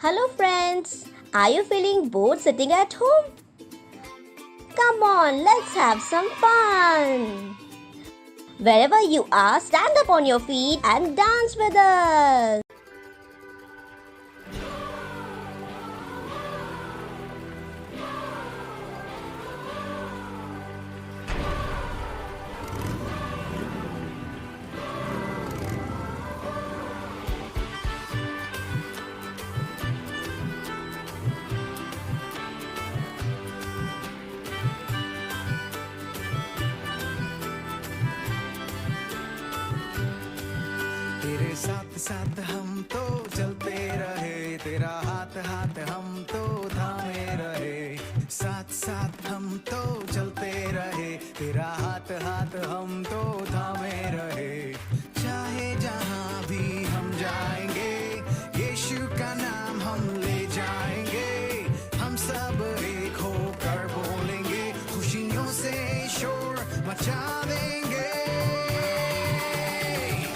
Hello friends, are you feeling bored sitting at home? Come on, let's have some fun. Wherever you are, stand up on your feet and dance with us. तेरे साथ साथ हम तो चलते रहे, तेरा हाथ हाथ हम तो थामे रहे। साथ साथ हम तो चलते रहे, तेरा हाथ हाथ हम तो थामे रहे। चाहे जहाँ भी हम जाएंगे, यीशु का नाम हम ले जाएंगे। हम सब एक होकर बोलेंगे, खुशियों से शोर मचा देंगे।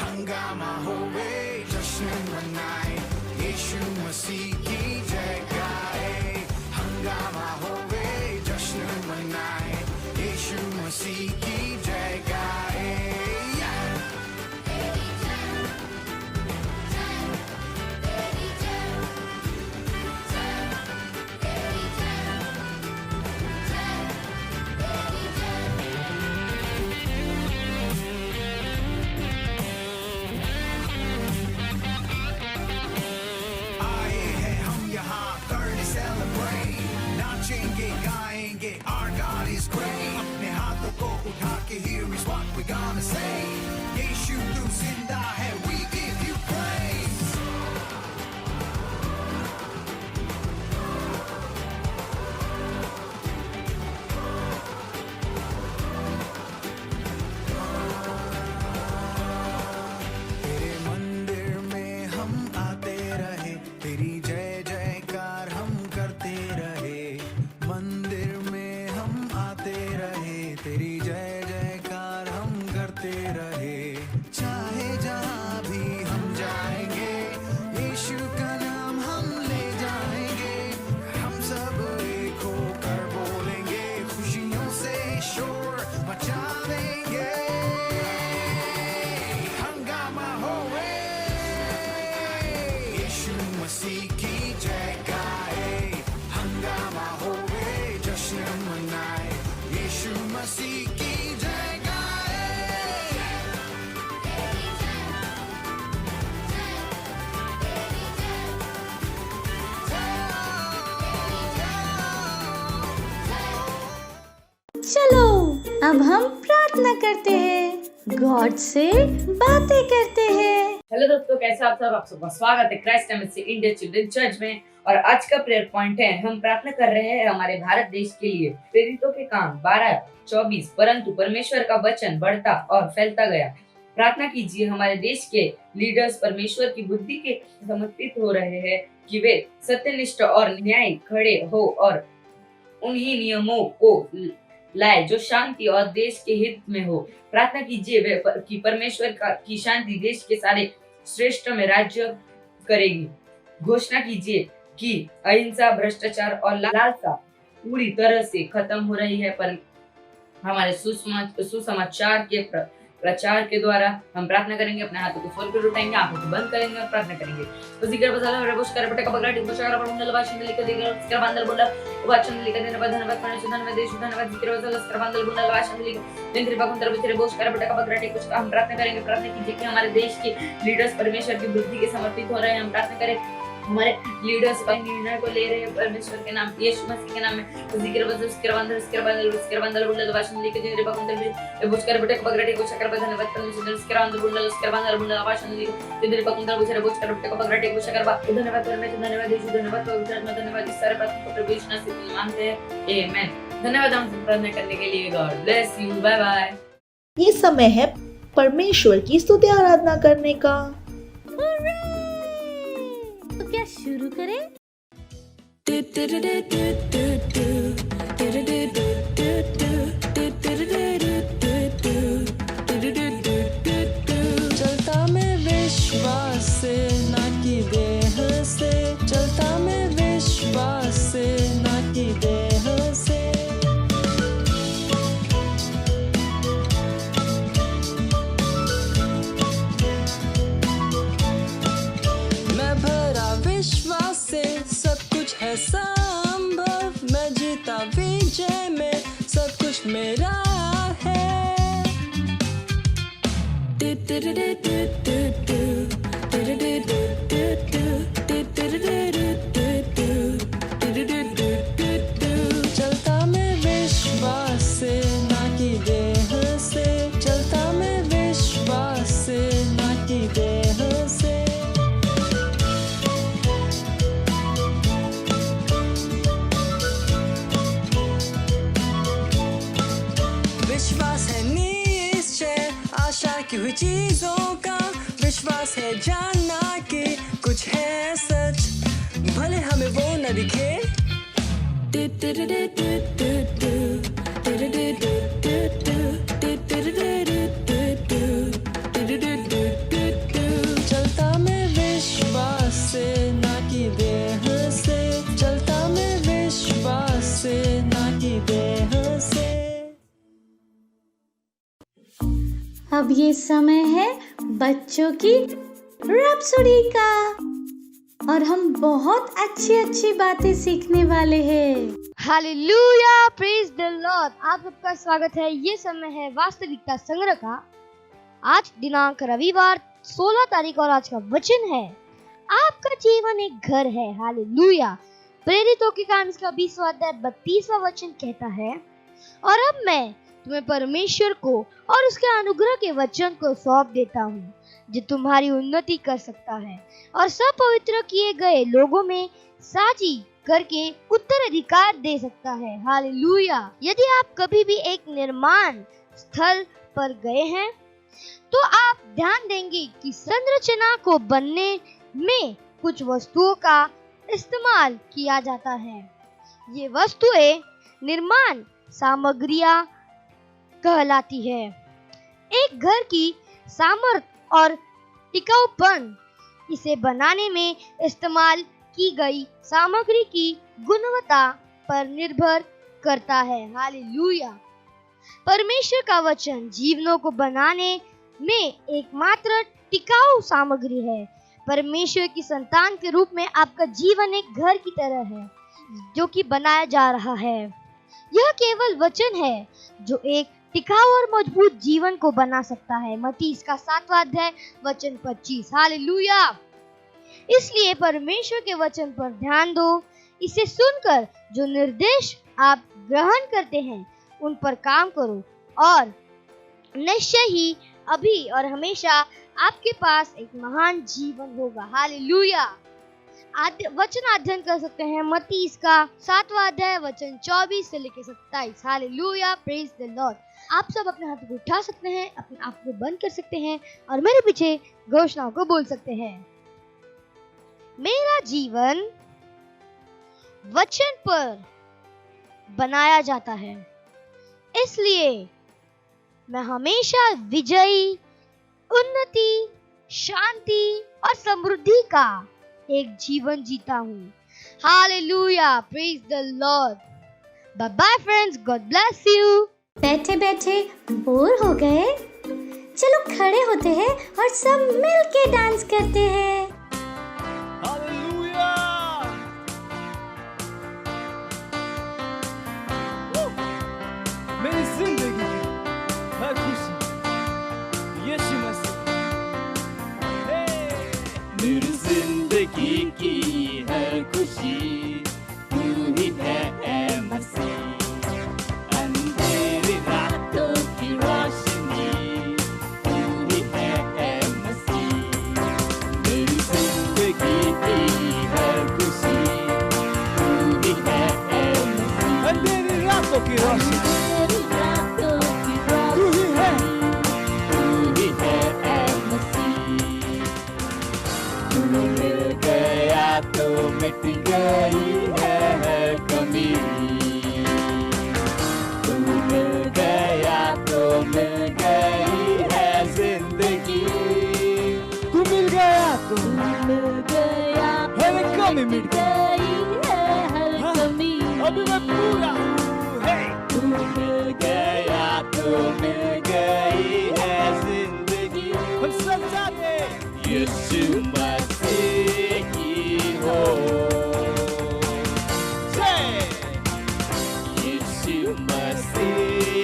हंगामा होवे, जश्न मनाए, यीशु मसीह की जय गाए। हंगामा होवे, जश्न मनाए, यीशु मसीह की जय गाए। आए हैं हम यहाँ करने celebrate, नाचेंगे गाएंगे, our God is great। अपने हाथों को उठा के here is what we gonna say, यीशु तू जिंदा है, we give you praise। तेरे मंदिर में हम आते रहे, तेरी जय जयकार हम करते रहे। मंदिर में हम आते रहे, तेरी जय जयकार हम करते रहे। चाहे जहाँ भी हम जाएंगे, यीशु का नाम हम ले जाएंगे। हम सब एक होकर बोलेंगे, खुशियों से शोर मचा देंगे। हंगामा होवे, यीशु मसीह की जय गाए। हंगामा होवे, जश्न मनाए, यीशु मसीह की जय गाए। चलो अब हम प्रार्थना करते हैं, गॉड से बातें करते हैं। हेलो दोस्तों, कैसे आप सब? आप सबका स्वागत है Christ MSc India children church में। और आज का प्रेयर पॉइंट है, हम प्रार्थना कर रहे हैं हमारे भारत देश के लिए। प्रेरितों के काम 12:24। परंतु परमेश्वर का वचन बढ़ता और फैलता गया। प्रार्थना कीजिए हमारे देश के लीडर्स परमेश्वर की बुद्धि के समर्पित हो रहे हैं कि वे सत्यनिष्ठ और न्याय खड़े हो और उन्हीं नियमों को लाए जो शांति और देश के हित में हो। प्रार्थना कीजिए कि परमेश्वर की शांति देश के सारे श्रेष्ठ में राज्य करेगी। घोषणा कीजिए कि अहिंसा, भ्रष्टाचार और लालसा पूरी तरह से खत्म हो रही है। पर हमारे सुसमाचार के प्रचार के द्वारा हम प्रार्थना करेंगे। अपने हाथों को फोल्ड कर उठाएंगे, आंखों को बंद करेंगे और प्रार्थना करेंगे। उसीकर बसाला रबुश कर बटे कबगरा टिको शगर पर मुंडल वाशन लिख देगा। उसके बंदल बोला वाचन लिख देना। धन्यवाद परमेश्वर, धन्यवाद देश, धन्यवाद जिक्र बसाला उसके बंदल बोला वाशन लिख दिन कृपा कुंतर बिचरे बोश कर बटे कबगरा टिको। हम प्रार्थना करेंगे। प्रार्थना कीजिए कि हमारे देश के लीडर्स परमेश्वर की बुद्धि के समर्पित हो रहे हैं। हम प्रार्थना करें हमारे लीडर्स का निर्णय को ले रहे हैं परमेश्वर के नाम, यीशु मसीह के नाम में। जिक्र बस उसके बंदल बुंडल वाशन लिख दिन कृपा कुंतर बिचरे बोश कर बटे कबगरा टिको शगर पर धन्यवाद परमेश्वर, उसके बंदल बुंडल वाशन लिख दिन कृपा कुंतर बिचरे बोश कर बटे कबगरा टिको शगर पर धन्यवाद परमेश्वर, धन्यवाद यीशु, धन्यवाद पवित्र आत्मा, धन्यवाद। इस सारे प्रार्थना को प्रभु यीशु नाम से मांगते हैं, आमेन। धन्यवाद हम प्रार्थना करने के लिए। God bless you, bye bye. ये समय है परमेश्वर की स्तुति आराधना करने का। तो क्या शुरू करें? चलता मैं विश्वास से, ना कि देह से। चलता मेरा है। चलता मैं विश्वास से ना कि देह से, चलता मैं विश्वास से ना कि देह से। विश्वास है निश्चय आशा की हुई चीजों का, विश्वास है जानना कि कुछ है सच भले हमें वो न दिखे। चलता मैं विश्वास से ना कि देह से, चलता मैं विश्वास से ना कि देह से। अब ये समय है बच्चों की रैप्सोडी का और हम बहुत अच्छी अच्छी बातें सीखने वाले हैं। Hallelujah, praise the Lord. आप सबका स्वागत है। ये समय है वास्तविकता संग्रह का। आज दिनांक रविवार 16 तारीख और आज का वचन है, आपका जीवन एक घर है। हालेलुया। प्रेरितों के काम इसका 20वां अध्याय 32वां वचन कहता है, और अब मैं तुम्हें परमेश्वर को और उसके अनुग्रह के वचन को सौंप देता हूँ जो तुम्हारी उन्नति कर सकता है और सब पवित्र किए गए लोगों में साझी करके उत्तराधिकार दे सकता है। हालेलुया। यदि आप कभी भी एक निर्माण स्थल पर गए हैं तो आप ध्यान देंगे कि संरचना को बनने में कुछ वस्तुओं का इस्तेमाल किया जाता है। ये वस्तुएं निर्माण सामग्रियां कहलाती है। एक घर की सामर्थ्य और टिकाऊपन इसे बनाने में इस्तेमाल की गई सामग्री की गुणवत्ता पर निर्भर करता है। हालेलुया। परमेश्वर का वचन जीवनों को बनाने में एकमात्र टिकाऊ सामग्री है। परमेश्वर की संतान के रूप में आपका जीवन एक घर की तरह है जो कि बनाया जा रहा है। यह केवल वचन है जो एक टिकाऊ और मजबूत जीवन को बना सकता है। मत्ती इसका 7वां अध्याय वचन 25। हालेलुया। इसलिए परमेश्वर के वचन पर ध्यान दो। इसे सुनकर जो निर्देश आप ग्रहण करते हैं उन पर काम करो और निश्चय ही अभी और हमेशा आपके पास एक महान जीवन होगा। हालेलुया। वचन अध्ययन कर सकते हैं मत्ती इसका 7वां अध्याय वचन 24 से लेकर 27। Hallelujah, praise the Lord. आप सब अपने हाथों को उठा सकते हैं, अपने आप को बंद कर सकते हैं और मेरे पीछे घोषणाओं को बोल सकते हैं। मेरा जीवन वचन पर बनाया जाता है, इसलिए मैं हमेशा विजयी, उन्नति, शांति और समृद्धि का एक जीवन जीता हूँ। Hallelujah, praise the Lord. Bye bye friends, God bless you. बैठे बैठे बोर हो गए? चलो खड़े होते हैं और सब मिल के डांस करते हैं। हालेलुया। मेरी जिंदगी है खुशी, यीशु मसीह। मेरी जिंदगी की है खुशी, तू ही है ए मसीह। अंधेरी रातों की रोशनी, तू ही है ए मसीह। मेरी जिंदगी की है खुशी, तू ही है ए मसीह। अंधेरी रातों की रोशनी, तू ही है ए मसीह। तू मिल गया तो मिट गई है हर कमी, तू मिल गया तो मिल गई है जिंदगी। तू मिल गया तो हर कमी मिट गई है हर कमी। अभी मैं पूरा हूँ। तू मिल गया तो मिल गई है जिंदगी। हम सब चाहते यीशु मसीह की हो। यीशु मसीह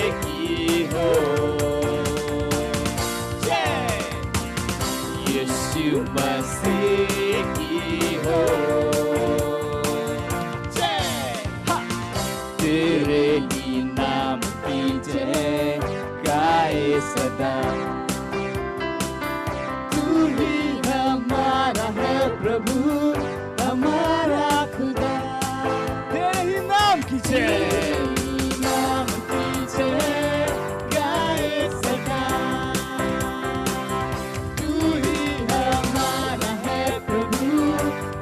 यीशु मसीह की हो जय। तेरे ही नाम की जय गाए सदा। तू ही हमारा है प्रभु, हमारा खुदा। तेरे ही नाम की जय, नाम की जय गाए सदा। तू ही हमारा है प्रभु,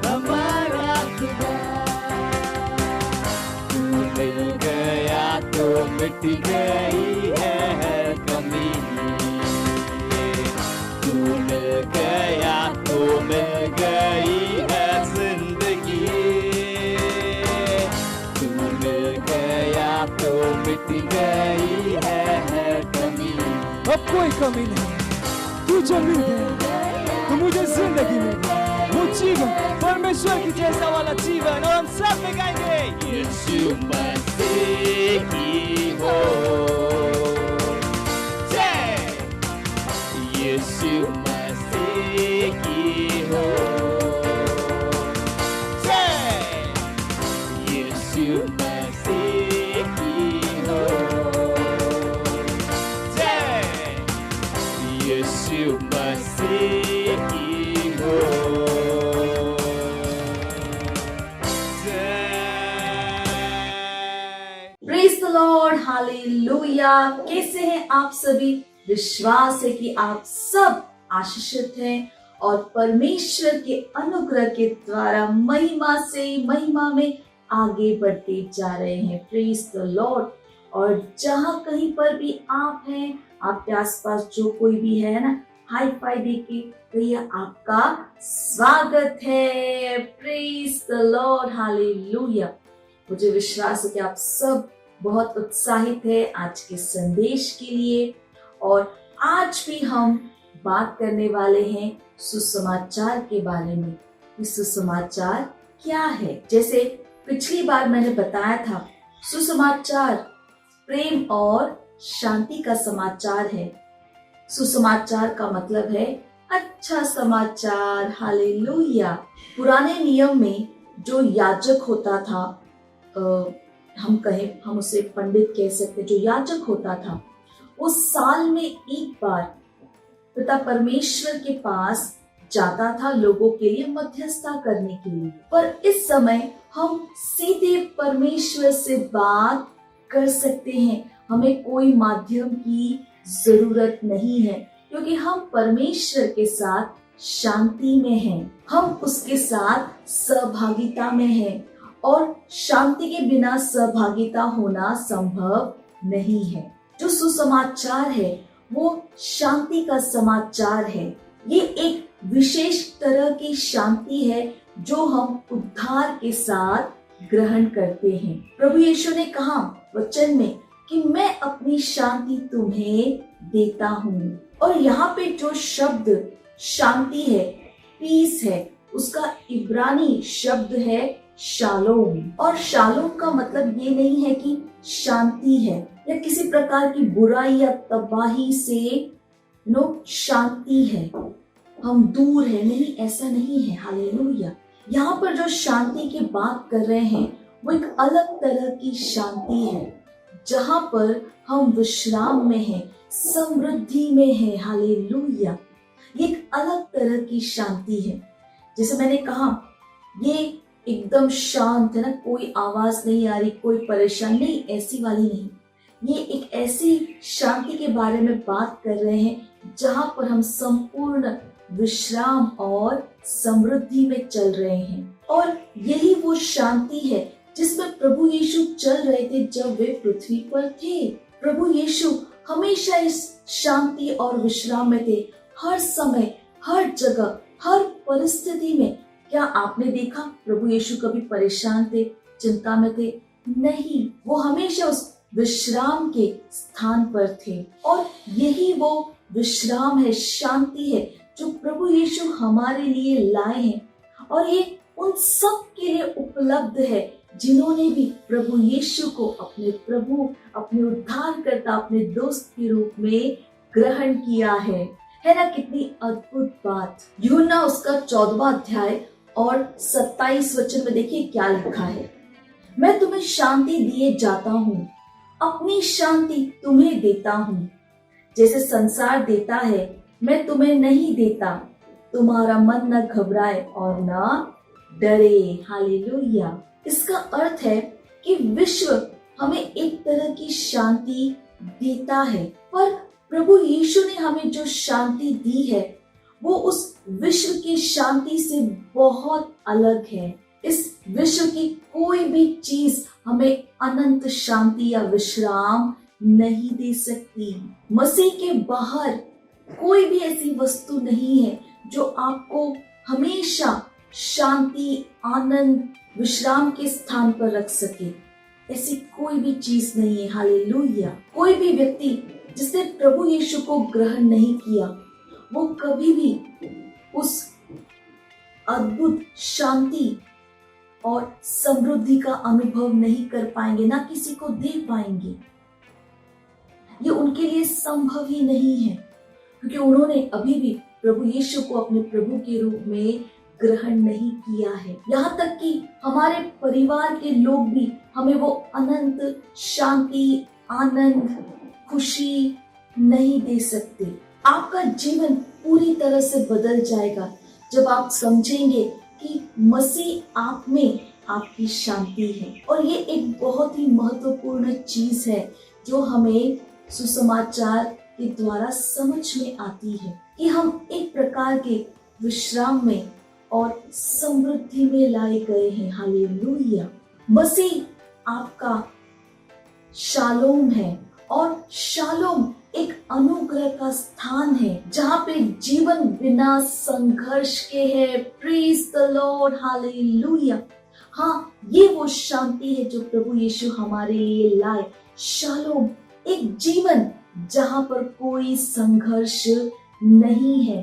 हमारा खुदा। तू मिल गया तो मिट गई है हर कमी। तू मिल गया तो मिल गई है जिंदगी। तू मिल गया तो मिट गई है हर कमी। अब कोई कमी नहीं, तू जो मिल गया तो मुझे जिंदगी मिल गई। वो जीवन परमेश्वर की जैसा वाला जीवन, और हम सब में गाएंगे यीशु मसीह की हो जय। यीशु मसीह की हो जय। यीशु मसीह की हो जय। यीशु मसीह की हो प्रेज द लॉर्ड, हालेलुया। कैसे हैं आप सभी? विश्वास है कि आप सब आशीषित हैं और परमेश्वर के अनुग्रह के द्वारा महिमा से महिमा में आगे बढ़ते जा रहे हैं। Praise the Lord. और जहां कहीं पर भी आप हैं, आपके आसपास जो कोई भी है ना, हाई फाई देके भैया आपका स्वागत है। Praise the Lord, hallelujah. मुझे विश्वास है कि आप सब बहुत उत्साहित है आज के संदेश के लिए। और आज भी हम बात करने वाले हैं सुसमाचार के बारे में। ये सुसमाचार क्या है? जैसे पिछली बार मैंने बताया था, सुसमाचार प्रेम और शांति का समाचार है। सुसमाचार का मतलब है अच्छा समाचार। हालेलुया। पुराने नियम में जो याजक होता था, हम उसे पंडित कह सकते, जो याजक होता था, वो साल में एक बार पिता परमेश्वर के पास जाता था लोगों के लिए मध्यस्थता करने के लिए। पर इस समय हम सीधे परमेश्वर से बात कर सकते हैं। हमें कोई माध्यम की जरूरत नहीं है, क्योंकि हम परमेश्वर के साथ शांति में हैं। हम उसके साथ सहभागिता में हैं और शांति के बिना सहभागिता होना संभव नहीं है। जो सुसमाचार है वो शांति का समाचार है। ये एक विशेष तरह की शांति है जो हम उद्धार के साथ ग्रहण करते हैं। प्रभु यीशु ने कहा वचन में कि मैं अपनी शांति तुम्हें देता हूँ। और यहाँ पे जो शब्द शांति है, पीस है, उसका इब्रानी शब्द है शालोम। और शालोम का मतलब ये नहीं है कि शांति है या किसी प्रकार की बुराई या तबाही से शांति है, हम दूर है, नहीं, ऐसा नहीं है। हालेलुया। यहाँ पर जो शांति की बात कर रहे हैं वो एक अलग तरह की शांति है, जहाँ पर हम विश्राम में हैं, समृद्धि में हैं। हालेलुया। ये एक अलग तरह की शांति है। जैसे मैंने कहा, ये एकदम शांत है ना, कोई आवाज नहीं आ रही, कोई परेशानी नहीं, ऐसी वाली नहीं। ये एक ऐसी शांति के बारे में बात कर रहे हैं जहाँ पर हम संपूर्ण विश्राम और समृद्धि में चल रहे हैं। और यही वो शांति है जिसमें प्रभु यीशु चल रहे थे जब वे पृथ्वी पर थे। प्रभु यीशु हमेशा इस शांति और विश्राम में थे, हर समय, हर जगह, हर परिस्थिति में। क्या आपने देखा प्रभु यीशु कभी परेशान थे, चिंता में थे? नहीं, वो हमेशा उस विश्राम के स्थान पर थे। और यही वो विश्राम है, शांति है जो प्रभु यीशु हमारे लिए लाए हैं। और ये उन सब के लिए उपलब्ध है जिन्होंने भी प्रभु यीशु को अपने प्रभु, अपने उद्धारकर्ता, अपने दोस्त के रूप में ग्रहण किया है। है ना कितनी अद्भुत बात। यूहन्ना उसका 14वां अध्याय और 27 वचन में देखिए क्या लिखा है, मैं तुम्हें शांति दिए जाता हूँ, अपनी शांति तुम्हें देता हूँ। जैसे संसार देता है मैं तुम्हें नहीं देता, तुम्हारा मन न घबराए और न डरे। हालेलुया। इसका अर्थ है कि विश्व हमें एक तरह की शांति देता है, पर प्रभु यीशु ने हमें जो शांति दी है वो उस विश्व की शांति से बहुत अलग है। इस विश्व की कोई भी चीज हमें अनंत शांति या विश्राम नहीं दे सकती। मसीह के बाहर कोई भी ऐसी वस्तु नहीं है जो आपको हमेशा शांति, आनंद, विश्राम के स्थान पर रख सके। ऐसी कोई भी चीज नहीं है। हालेलुया। कोई भी व्यक्ति जिसने प्रभु यीशु को ग्रहण नहीं किया वो कभी भी उस अद्भुत शांति और समृद्धि का अनुभव नहीं कर पाएंगे, ना किसी को दे पाएंगे। ये उनके लिए संभव ही नहीं है, क्योंकि उन्होंने अभी भी प्रभु यीशु को अपने प्रभु के रूप में ग्रहण नहीं किया है। यहाँ तक कि हमारे परिवार के लोग भी हमें वो अनंत शांति, आनंद, खुशी नहीं दे सकते। आपका जीवन पूरी तरह से बदल जाएगा जब आप समझेंगे कि मसीह आप में आपकी शांति है। और ये एक बहुत ही महत्वपूर्ण चीज है जो हमें सुसमाचार के द्वारा समझ में आती है कि हम एक प्रकार के विश्राम में और समृद्धि में लाए गए हैं। हालेलुया। मसीह आपका शालोम है और शालोम एक अनुग्रह का स्थान है जहाँ पे जीवन बिना संघर्ष के है। Praise the Lord. हालेलुया। हाँ, ये वो शांति है जो प्रभु यीशु हमारे लिए लाए। शालोम, एक जीवन जहाँ पर कोई संघर्ष नहीं है।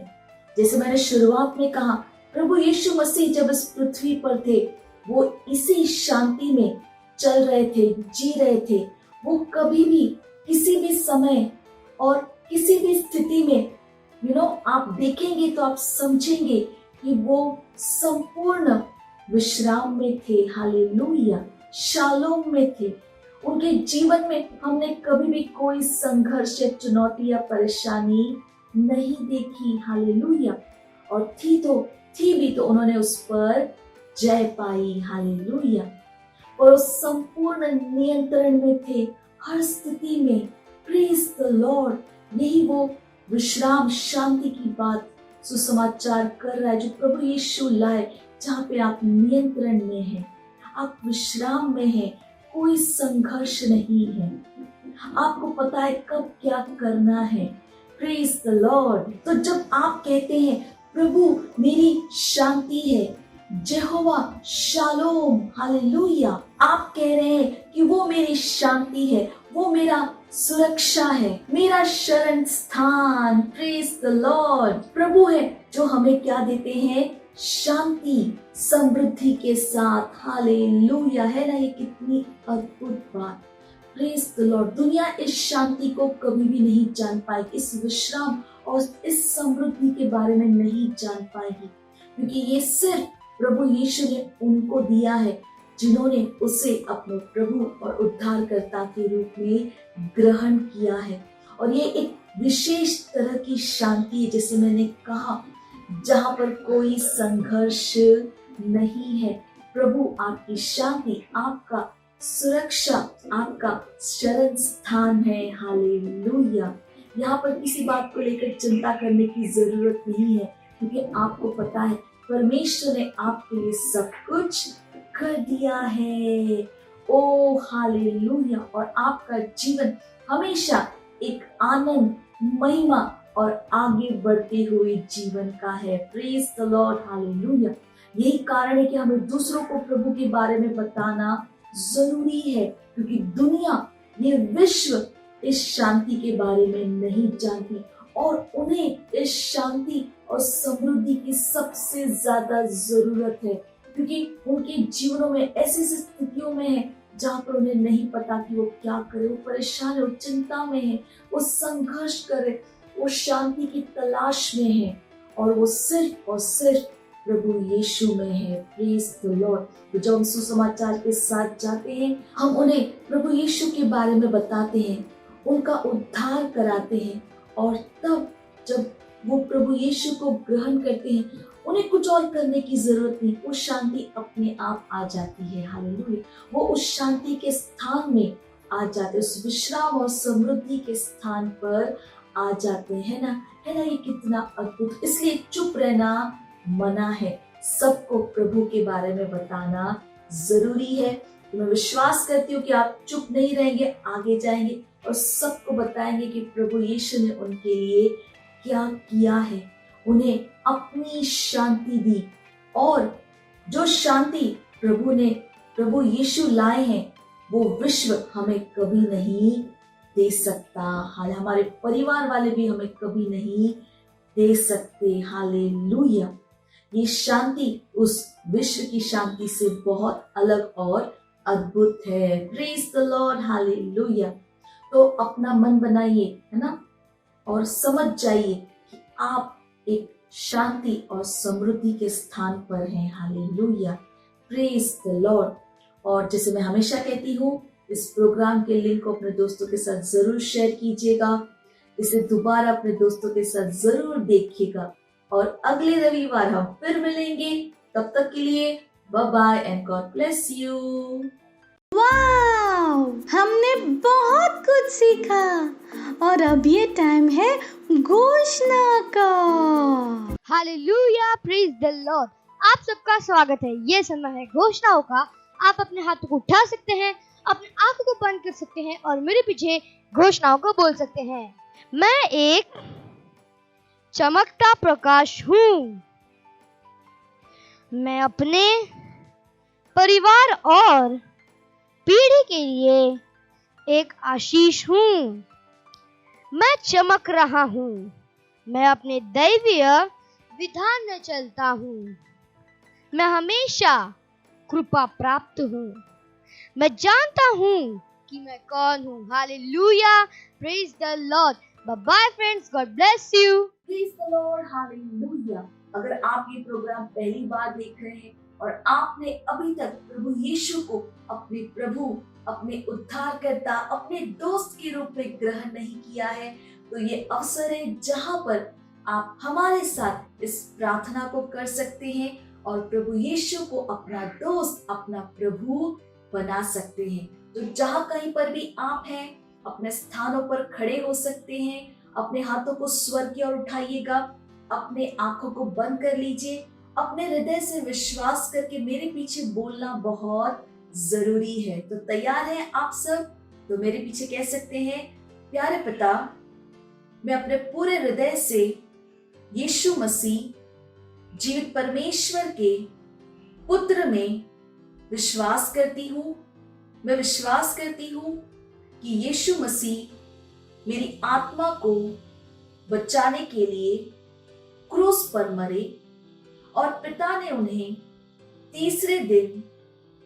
जैसे मैंने शुरुआत में कहा, प्रभु यीशु मसीह जब इस पृथ्वी पर थे वो इसी शांति में चल रहे थे, जी रहे थे। वो कभी भी किसी भी समय और किसी भी स्थिति में आप देखेंगे तो आप समझेंगे कि वो संपूर्ण विश्राम में थे। हालेलुया। शालोम में थे। उनके जीवन में हमने कभी भी कोई संघर्ष या चुनौती या परेशानी नहीं देखी। हालेलुया। और थी भी तो उन्होंने उस पर जय पाई। हालेलुया। और संपूर्ण नियंत्रण में थे हर स्थिति में। Praise the Lord. यही वो विश्राम, शांति की बात सुसमाचार कर रहा है जो प्रभु यीशु लाए, जहाँ पे आप नियंत्रण में हैं, आप विश्राम में हैं, कोई संघर्ष नहीं है, आपको पता है कब क्या करना है। Praise the Lord. तो जब आप कहते हैं प्रभु मेरी शांति है, जेहोवा शालोम, हालेलुया, आप कह रहे हैं कि वो मेरी शांति है, वो मेरा सुरक्षा है, मेरा शरण स्थान। Praise the Lord. प्रभु है जो हमें क्या देते हैं? शांति, समृद्धि के साथ। हालेलुया। है ना ये कितनी अद्भुत बात। Praise the Lord. दुनिया इस शांति को कभी भी नहीं जान पाएगी, इस विश्राम और इस समृद्धि के बारे में नहीं जान पाएगी, क्योंकि ये सिर्फ प्रभु यीशु ने उनको दिया है जिन्होंने उसे अपने प्रभु और उद्धारकर्ता के रूप में ग्रहण किया है। और ये एक विशेष तरह की शांति है, जैसे मैंने कहा, जहाँ पर कोई संघर्ष नहीं है। प्रभु आपकी शांति, आपका सुरक्षा, आपका शरण स्थान है। हालेलुया। यहाँ पर किसी बात को लेकर चिंता करने की जरूरत नहीं है, क्योंकि आपको पता है परमेश्वर ने आपके लिए सब कुछ कर दिया है। ओ हालेलुया। और आपका जीवन हमेशा एक आनंद, महिमा और आगे बढ़ते हुए जीवन का है। Praise the Lord. हालेलुया। यही कारण है कि हमें दूसरों को प्रभु के बारे में बताना जरूरी है, क्योंकि दुनिया, ये विश्व इस शांति के बारे में नहीं जानती और उन्हें इस शांति और समृद्धि की सबसे ज्यादा जरूरत है, क्योंकि उनके जीवनों में ऐसी स्थितियों में है जहाँ पर उन्हें नहीं पता कि वो क्या करे। वो परेशान है, वो चिंता में है, वो संघर्ष करे, वो शांति की तलाश में है और वो सिर्फ और सिर्फ प्रभु यीशु में है। Praise the Lord. तो जब हम सुसमाचार के साथ जाते हैं, हम उन्हें प्रभु यीशु के बारे में बताते हैं, उनका उद्धार कराते हैं, और तब जब वो प्रभु यीशु को ग्रहण करते हैं, उन्हें कुछ और करने की जरूरत नहीं, वो शांति अपने आप आ जाती है। हालेलुया। वो उस शांति के स्थान में आ जाते, उस विश्राम और समृद्धि के स्थान पर आ जाते हैं ना। है ना, ये कितना अद्भुत। इसलिए चुप रहना मना है, सबको प्रभु के बारे में बताना जरूरी है। तो मैं विश्वास करती हूँ कि आप चुप नहीं रहेंगे, आगे जाएंगे और सबको बताएंगे कि प्रभु यीशु ने उनके लिए क्या किया है, उन्हें अपनी शांति दी। और जो शांति प्रभु यीशु लाए हैं, वो विश्व हमें कभी नहीं दे सकता। हाल हमारे परिवार वाले भी हमें कभी नहीं दे सकते। हालेलुया। ये शांति उस विश्व की शांति से बहुत अलग और अद्भुत है। Praise the Lord. हालेलुया। तो अपना मन बनाइए, है ना, और समझ जाइए कि आप एक शांति और समृद्धि के स्थान पर हैं। हालेलुया। Praise the Lord. और जैसे मैं हमेशा कहती हूँ, इस प्रोग्राम के लिंक को अपने दोस्तों के साथ जरूर शेयर कीजिएगा, इसे दोबारा अपने दोस्तों के साथ जरूर देखिएगा, और अगले रविवार हम फिर मिलेंगे। तब तक के लिए bye bye and God bless you. Wow, हमने बहुत कुछ सीखा और अब ये टाइम है घोषणा का। Hallelujah, praise the Lord. आप सबका स्वागत है। ये समय है घोषणाओं का। आप अपने हाथों को उठा सकते हैं, अपने आंखों को बंद कर सकते हैं और मेरे पीछे घोषणाओं को बोल सकते हैं। मैं एक चमकता प्रकाश हूँ। मैं अपने परिवार और पीढ़ी के लिए एक आशीष हूँ। मैं चमक रहा हूँ। मैं अपने दैवीय विधान में चलता हूँ। मैं हमेशा कृपा प्राप्त हूँ। मैं जानता हूँ कि मैं कौन हूँ। Hallelujah, praise the Lord. Bye bye friends, God bless you. Praise the Lord. Hallelujah. अगर आप ये प्रोग्राम पहली बार देख रहे हैं और आपने अभी तक प्रभु यीशु को अपने प्रभु, अपने उद्धारकर्ता, अपने दोस्त के रूप में ग्रहण नहीं किया है, तो ये अवसर है जहां पर आप हमारे साथ इस प्रार्थना को कर सकते हैं और प्रभु यीशु को अपना दोस्त, अपना प्रभु बना सकते हैं। तो जहां कहीं पर भी आप हैं, अपने स्थानों पर खड़े हो सकते हैं। अपने हाथों को स्वर की ओर उठाइएगा, अपने आंखों को बंद कर लीजिए, अपने हृदय से विश्वास करके मेरे पीछे बोलना बहुत जरूरी है। तो तैयार हैं आप सब? तो मेरे पीछे कह सकते हैं, प्यारे पिता, मैं अपने पूरे हृदय से यीशु मसीह जीवित परमेश्वर के पुत्र में विश्वास करती हूँ। मैं विश्वास करती हूँ कि यीशु मसीह मेरी आत्मा को बचाने के लिए क्रूस पर मरे और पिता ने उन्हें तीसरे दिन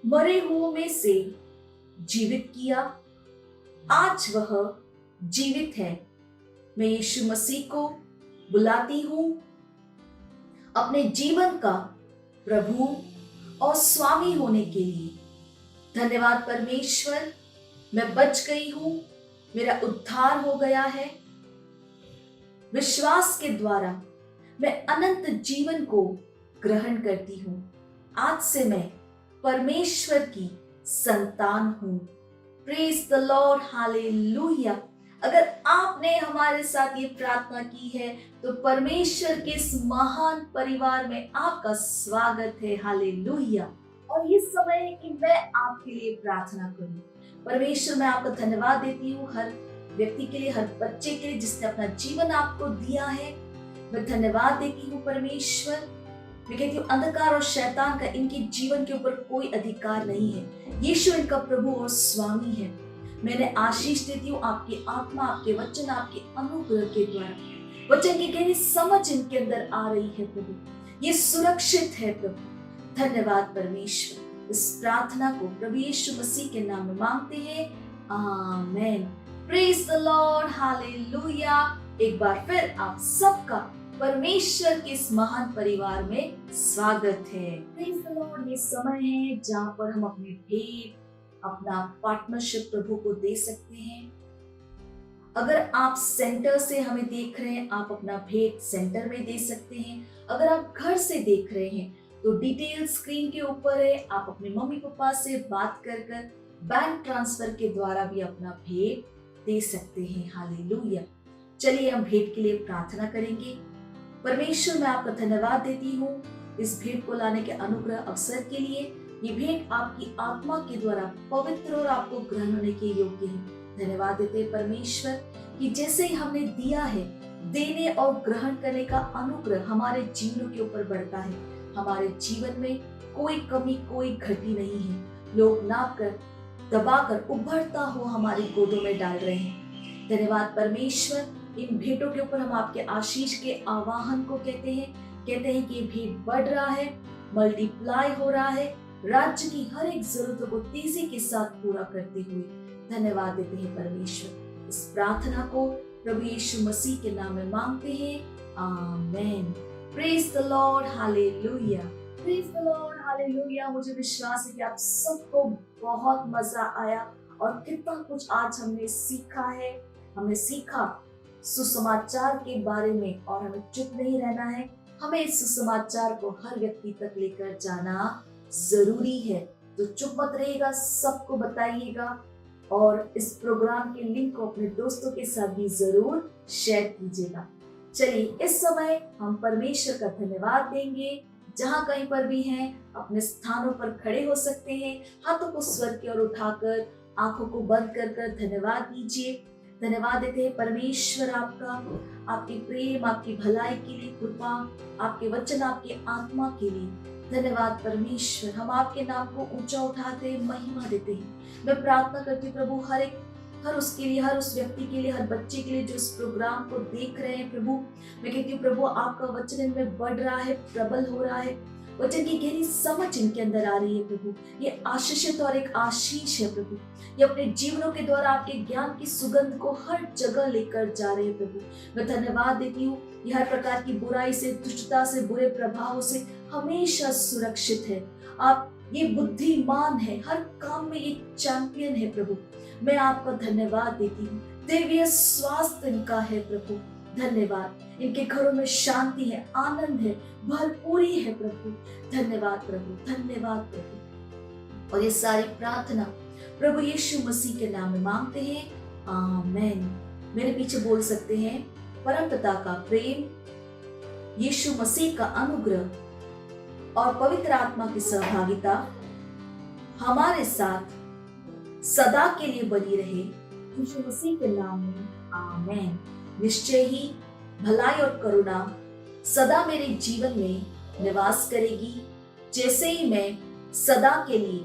मरे हुओं में से जीवित किया। आज वह जीवित है। मैं यीशु मसीह को बुलाती हूँ अपने जीवन का प्रभु और स्वामी होने के लिए। धन्यवाद परमेश्वर, मैं बच गई हूँ, मेरा उद्धार हो गया है। विश्वास के द्वारा मैं अनंत जीवन को ग्रहण करती हूँ। आज से मैं परमेश्वर की संतान हूँ। Praise the Lord. हालेलुया। अगर आपने हमारे साथ ये प्रार्थना की है तो परमेश्वर के इस महान परिवार में आपका स्वागत है। हालेलुया। और ये समय है कि मैं आपके लिए प्रार्थना करूं। परमेश्वर, मैं आपका धन्यवाद देती हूँ हर व्यक्ति के लिए, हर बच्चे के लिए जिसने अपना जीवन आपको दिया है। मैं धन्यवाद देती हूँ परमेश्वर। मैं कहती हूँ अंधकार और शैतान का इनके जीवन के ऊपर कोई अधिकार नहीं है। यीशु इनका प्रभु और स्वामी है। मैंने आशीष देती हूँ आपकी आत्मा, आपके वचन, आपके अनुग्रह के द्वारा। वचन की गहरी समझ इनके अंदर आ रही है प्रभु, ये सुरक्षित है प्रभु। धन्यवाद परमेश्वर। इस प्रार्थना को प्रभु यीशु मसीह के नाम में मांगते हैं, amen. Praise the Lord. Hallelujah. एक बार फिर आप सबका परमेश्वर के इस महान परिवार में स्वागत है। Praise the Lord, ये समय है जहाँ पर हम अपनी भेंट, अपना पार्टनरशिप प्रभु को दे सकते हैं। अगर आप सेंटर से हमें देख रहे हैं, आप अपना भेंट सेंटर में दे सकते हैं। अगर आप घर से देख रहे हैं तो डिटेल स्क्रीन के ऊपर है। आप अपने मम्मी पापा से बात कर बैंक ट्रांसफर के द्वारा भी अपना भेंट दे सकते हैं। हालेलुया। चलिए हम भेंट के लिए प्रार्थना करेंगे। परमेश्वर, मैं आपका धन्यवाद देती हूँ इस भेंट को लाने के अनुग्रह अवसर के लिए। ये भेंट आपकी आत्मा के द्वारा पवित्र और आपको ग्रहण होने के योग्य है। धन्यवाद देते हैं परमेश्वर कि जैसे ही हमने दिया है, देने और ग्रहण करने का अनुग्रह हमारे जीवनों के ऊपर बढ़ता है। हमारे जीवन में कोई कमी, कोई घटी नहीं है। लोग नाप कर, दबाकर उभरता हो हमारी गोदों में डाल रहे हैं। धन्यवाद परमेश्वर, इन भेंटों के ऊपर हम आपके आशीष के आवाहन को कहते हैं कि ये भेंट बढ़ रहा है, मल्टीप्लाई हो रहा है, राज्य की हर एक जरूरतों को तेजी के साथ पूरा करते हुए। धन्यवाद देते हैं परमेश्वर। इस प्रार्थना को प्रभु यीशु मसीह के नाम में मांगते हैं, आमीन। Praise the Lord, hallelujah. Praise the Lord, hallelujah. मुझे विश्वास है कि आप सबको बहुत मजा आया और कितना कुछ आज हमने सीखा है। हमने सीखा सुसमाचार के बारे में और हमें चुप नहीं रहना है। हमें इस सुसमाचार को हर व्यक्ति तक लेकर जाना जरूरी है। तो चुप मत रहिएगा, सबको बताइएगा और इस प्रोग्राम के लिंक को अपने दोस्तों के साथ भी जरूर शेयर कीजिएगा। चलिए इस समय हम परमेश्वर का धन्यवाद देंगे। जहाँ कहीं पर भी हैं, अपने स्थानों पर खड़े हो सकते हैं। हाथों को स्वर की ओर उठाकर, आंखों को बंद कर धन्यवाद दीजिए। धन्यवाद देते हैं परमेश्वर आपका, आपके प्रेम, आपकी भलाई के लिए, कृपा, आपके वचन, आपके आत्मा के लिए। धन्यवाद परमेश्वर, हम आपके नाम को ऊंचा उठाते हैं, महिमा देते हैं। मैं प्रार्थना करती हूँ प्रभु, हर उसके लिए, हर उस व्यक्ति के लिए, हर बच्चे के लिए जो इस प्रोग्राम को देख रहे हैं प्रभु। मैं कहती हूँ प्रभु, आपका वचन इनमें बढ़ रहा है, प्रबल हो रहा है। वचन की गहरी समझ इनके अंदर आ रही है प्रभु। ये आशीषित और एक आशीष है प्रभु। ये अपने जीवनों के द्वारा आपके ज्ञान की सुगंध को हर जगह लेकर जा रहे हैं प्रभु। मैं धन्यवाद देती हूँ, ये हर प्रकार की बुराई से, दुष्टता से, बुरे प्रभावों से हमेशा सुरक्षित है। आप ये बुद्धिमान है, हर काम में एक चैंपियन है प्रभु। मैं आपका धन्यवाद देती हूँ। दैवीय स्वास्थ्य इनका है प्रभु। धन्यवाद। इनके घरों में शांति है, आनंद है, भरपूरी है प्रभु। धन्यवाद प्रभु, धन्यवाद प्रभु। और ये सारी प्रार्थना प्रभु यीशु मसीह के नाम में मांगते हैं, आमीन। मेरे पीछे बोल सकते हैं, परम पिता का प्रेम, यीशु मसीह का अनुग्रह और पवित्र आत्मा की सहभागिता हमारे साथ सदा के लिए बनी रहे, यीशु मसीह के नाम में, आमीन। निश्चय ही भलाई और करुणा सदा मेरे जीवन में निवास करेगी, जैसे ही मैं सदा के लिए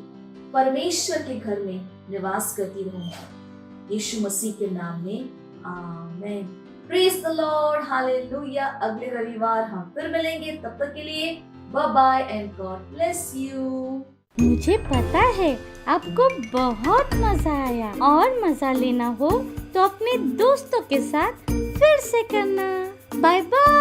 परमेश्वर के घर में निवास करती रहूंगी, यीशु मसीह के नाम में, amen. Praise the Lord, hallelujah. अगले रविवार हम फिर मिलेंगे, तब तक के लिए bye bye and God bless you. मुझे पता है आपको बहुत मजा आया और मजा लेना हो तो अपने दोस्तों के साथ फिर से करना। Bye bye.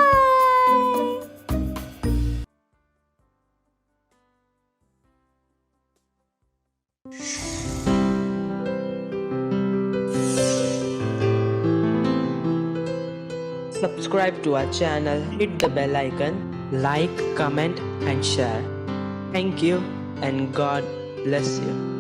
Subscribe to our channel, hit the bell icon, like, comment and share. Thank you and God bless you.